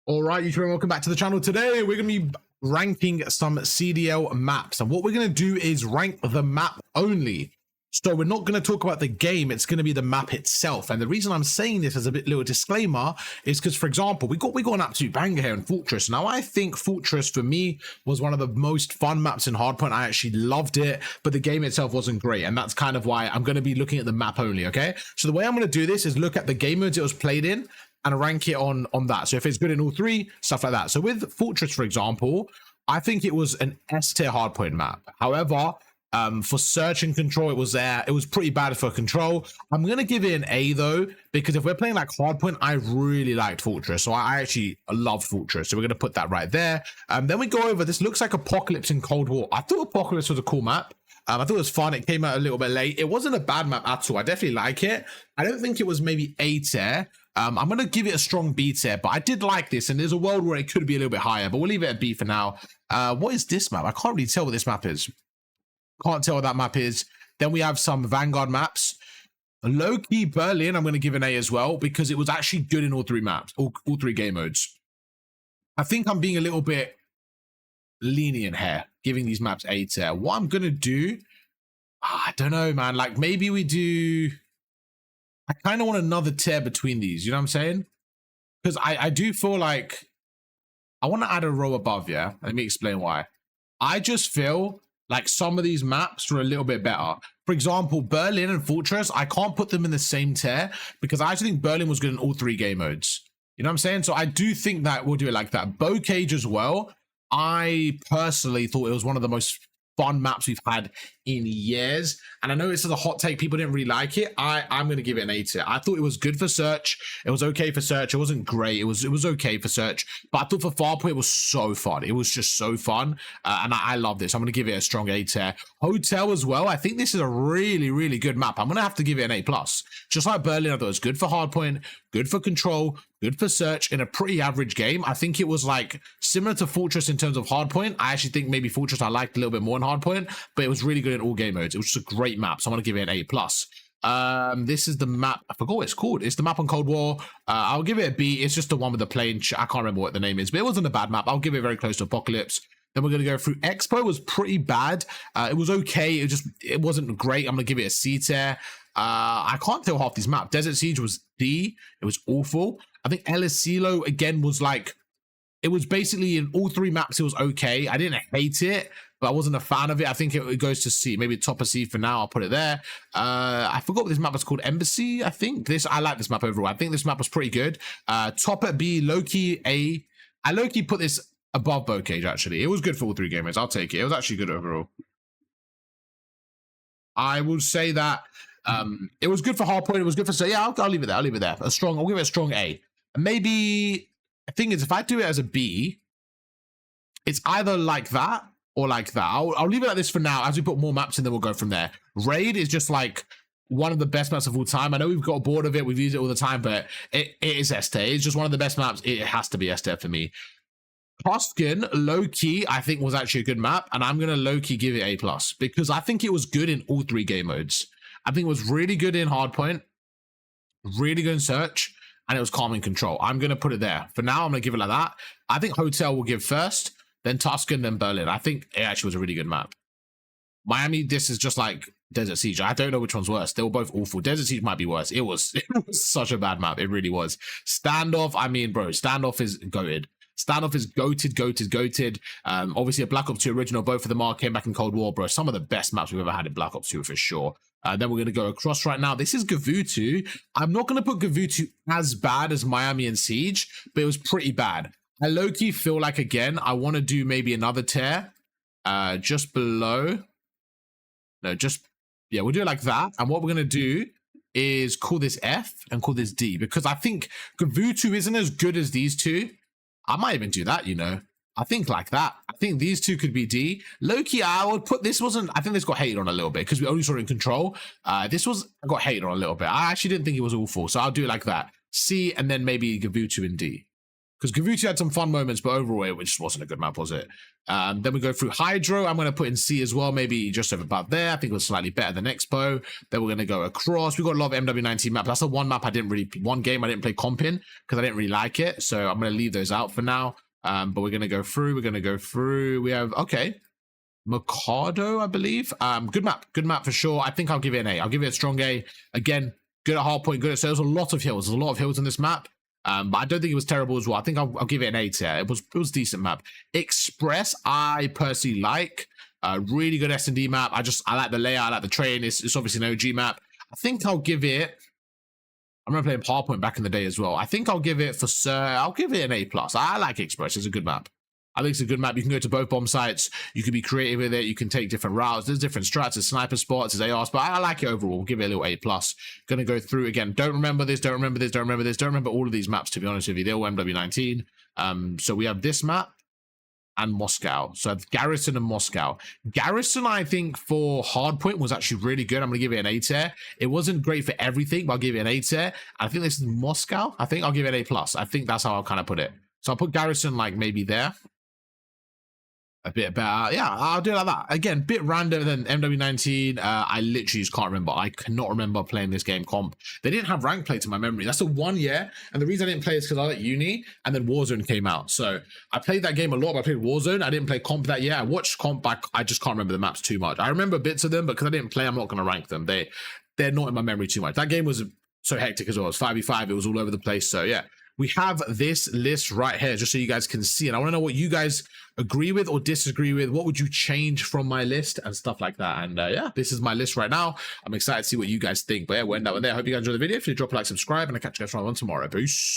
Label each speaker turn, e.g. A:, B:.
A: All right, YouTube, welcome back to the channel. Today, we're going to be ranking some CDL maps. And what we're going to do is rank the map only. So we're not going to talk about the game. It's going to be the map itself. And the reason I'm saying this as a little disclaimer is because, for example, we got an absolute banger here in Fortress. Now, I think Fortress, for me, was one of the most fun maps in Hardpoint. I actually loved it, but the game itself wasn't great. And that's kind of why I'm going to be looking at the map only, okay? So the way I'm going to do this is look at the game modes it was played in and rank it on that. So if it's good in all three, stuff like that. So with Fortress, for example, I think it was an S tier hardpoint map. However, for search and control, it was there. It was pretty bad for control. I'm going to give it an A though, because if we're playing like hardpoint, I really liked Fortress. So I actually loved Fortress. So we're going to put that right there. Then we go over, this looks like Apocalypse in Cold War. I thought Apocalypse was a cool map. I thought it was fun. It came out a little bit late. It wasn't a bad map at all. I definitely like it. I don't think it was maybe A tier. I'm going to give it a strong B tier, but I did like this, and there's a world where it could be a little bit higher, but we'll leave it at B for now. What is this map? I can't really tell what this map is. Can't tell what that map is. Then we have some Vanguard maps. Low-key Berlin, I'm going to give an A as well, because it was actually good in all three maps, all three game modes. I think I'm being a little bit lenient here, giving these maps A tier. What I'm going to do, I don't know, man. Like, maybe we do... I kind of want another tier between these, you know what I'm saying? Because I do feel like I want to add a row above, yeah? Let me explain why. I just feel like some of these maps are a little bit better. For example, Berlin and Fortress, I can't put them in the same tier because I actually think Berlin was good in all three game modes. You know what I'm saying? So I do think that we'll do it like that. Bocage as well. I personally thought it was one of the most fun maps we've had in years, and I know this is a hot take, people didn't really like it. I'm going to give it an A tier. I thought it was good for search, it was okay for search, it wasn't great, it was okay for search, but I thought for Farpoint it was so fun. It was just so fun, and I love this. I'm going to give it a strong A tier. Hotel as well, I think this is a really good map. I'm going to have to give it an A+. Just like Berlin, I thought it was good for hardpoint, good for control, good for search in a pretty average game. I think it was like similar to Fortress in terms of hardpoint. I actually think maybe Fortress I liked a little bit more in hardpoint, but it was really good in all game modes. It was just a great map, so I'm gonna give it an A+. This is the map, I forgot what it's called. It's the map on Cold War. I'll give it a B. It's just the one with the plane. I can't remember what the name is, but it wasn't a bad map. I'll give it very close to Apocalypse. Then we're going to go through Expo. Was pretty bad. It was okay. It wasn't great. I'm going to give it a C tier. I can't tell half these maps. Desert Siege was D. It was awful. I think El Asilo again was like, it was basically in all three maps. It was okay. I didn't hate it, but I wasn't a fan of it. I think it goes to C, maybe top of C for now. I'll put it there. I forgot what this map was called. Embassy, I think. I like this map overall. I think this map was pretty good. Top at B, low-key A. I low-key put this above Bocage, actually. It was good for all three gamers. I'll take it. It was actually good overall. I will say that it was good for hardpoint. It was good for... So yeah, I'll leave it there. I'll leave it there. I'll give it a strong A. Maybe... The thing is, if I do it as a B, it's either like that or like that. I'll leave it like this for now. As we put more maps in, then we'll go from there. Raid is just like one of the best maps of all time. I know we've got bored of it. We've used it all the time, but it is S tier. It's just one of the best maps. It has to be S tier for me. Tuscan, low-key, I think was actually a good map, and I'm going to low-key give it A+, because I think it was good in all three game modes. I think it was really good in hardpoint, really good in search, and it was calm in control. I'm going to put it there. For now, I'm going to give it like that. I think Hotel will give first, then Tuscan, then Berlin. I think it actually was a really good map. Miami, this is just like Desert Siege. I don't know which one's worse. They were both awful. Desert Siege might be worse. It was such a bad map. It really was. Standoff, I mean, bro, Standoff is goated. Standoff is goated. Obviously, a Black Ops 2 original. Both of them are came back in Cold War, bro. Some of the best maps we've ever had in Black Ops 2 for sure. Then we're going to go across right now. This is Gavutu. I'm not going to put Gavutu as bad as Miami and Siege, but it was pretty bad. I low-key feel like, again, I want to do maybe another tier just below. No, yeah, we'll do it like that. And what we're going to do is call this F and call this D, because I think Gavutu isn't as good as these two. I might even do that, you know. I think like that. I think these two could be D. Loki, I would put this wasn't... I think this got hated on a little bit because we only saw it in control. This got hated on a little bit. I actually didn't think it was awful, so I'll do it like that. C and then maybe Gavutu in D. because Gavuti had some fun moments, but overall it just wasn't a good map, was it? Then we go through Hydro. I'm going to put in C as well, maybe just over about there. I think it was slightly better than Expo. Then we're going to go across. We got a lot of MW19 maps. That's the one map one game I didn't play comp in because I didn't really like it. So I'm going to leave those out for now. But we're going to go through. We have, okay, Mikado, I believe. Good map for sure. I think I'll give it an A. I'll give it a strong A. Again, good at hardpoint, good at, so there's a lot of hills. There's a lot of hills in this map. But I don't think it was terrible as well. I think I'll give it an A tier. It was a decent map. Express, I personally like. Really good S&D map. I like the layout, I like the train. It's obviously an OG map. I think I'll give it, I remember playing PowerPoint back in the day as well. I think I'll give it I'll give it an A+. I like Express. It's a good map. I think it's a good map. You can go to both bomb sites. You can be creative with it. You can take different routes. There's different strats. There's sniper spots. There's ARs. But I like it overall. We'll give it a little A+. Going to go through again. Don't remember this. Don't remember this. Don't remember this. Don't remember all of these maps, to be honest with you. They're all MW19. So we have this map and Moscow. So Garrison and Moscow. Garrison, I think, for hardpoint was actually really good. I'm going to give it an A tier. It wasn't great for everything, but I'll give it an A tier. I think this is Moscow. I think I'll give it an A+. I think that's how I'll kind of put it. So I'll put Garrison like maybe there. A bit better. Yeah, I'll do it like that. Again, bit random than MW19. I literally just can't remember. I cannot remember playing this game comp. They didn't have rank play to my memory. That's the 1 year. And the reason I didn't play is because I was at uni and then Warzone came out. So I played that game a lot, but I played Warzone. I didn't play comp that year. I watched comp, but I just can't remember the maps too much. I remember bits of them, but because I didn't play, I'm not going to rank them. They're not in my memory too much. That game was so hectic as well. It was 5v5. It was all over the place. So yeah. We have this list right here just so you guys can see, and I want to know what you guys agree with or disagree with. What would you change from my list and stuff like that? And yeah, this is my list right now. I'm excited to see what you guys think. But yeah, we'll end up there. I hope you guys enjoy the video. If you drop a like, subscribe, and I'll catch you guys on tomorrow. Peace.